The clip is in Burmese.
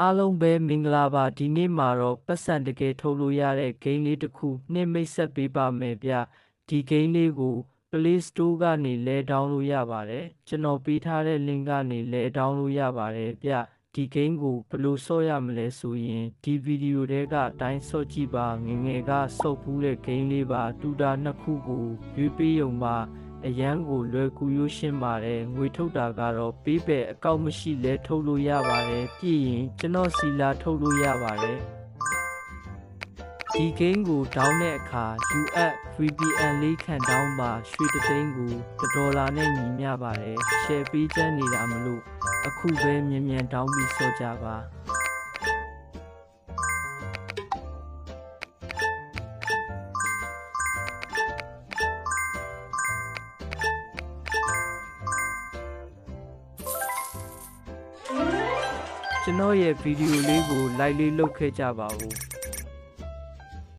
အားလုံးပဲမင်္ဂလာပါဒီနေ့မှာတော့ပတ်စံတကယ်ထုတ်လို့ရတဲ့ဂိမ်းလေးတစ်ခုနှိမ့်မိတ်ဆက်ပေးပါမယ်ဗျဒီဂိမ်းလေးကို Play Store ကနေလဲ download လို့ရပါတယ်ကျွန်တော်ပေးထားတဲ့ link ကနေလဲ download လို့ရပါတယ်ဗျဒီဂိမ်းကိုဘယ်လိုဆော့ရမလဲဆိုရင်ဒီဗီဒီယိုထဲကအတိုင်းဆော့ကြည့်ပါငယ်ငယ်ကဆော့ဖူးတဲ့ဂိမ်းလေးပါတူတာနှစ်ခုကိုရွေးပေးုံပါအရန်ကိုလွယ်ကူရိုးရှင်းပါတယ်ငွေထုတ်တာကတော့ပေးပဲအကောင့်မရှိလဲထုတ်လို့ရပါတယ်ပြီးရင်ကျွန်တော်စီလာထုတ်လို့ရပါတယ်ဒီဂိမ်းကိုဒေါင်းတဲ့အခါ UF VPN လေးခံတောင်းပါရွှေတသိန်းကို$နဲ့ညီမျှပါတယ် share ပေးချမ်းနေတာမလို့အခုပဲမြန်တောင်းပြီးဆော့ကြပါကျွန်တော်ရဲ့ဗီဒီယိုလေးကို like လေးလုပ်ခဲ့ကြပါဦး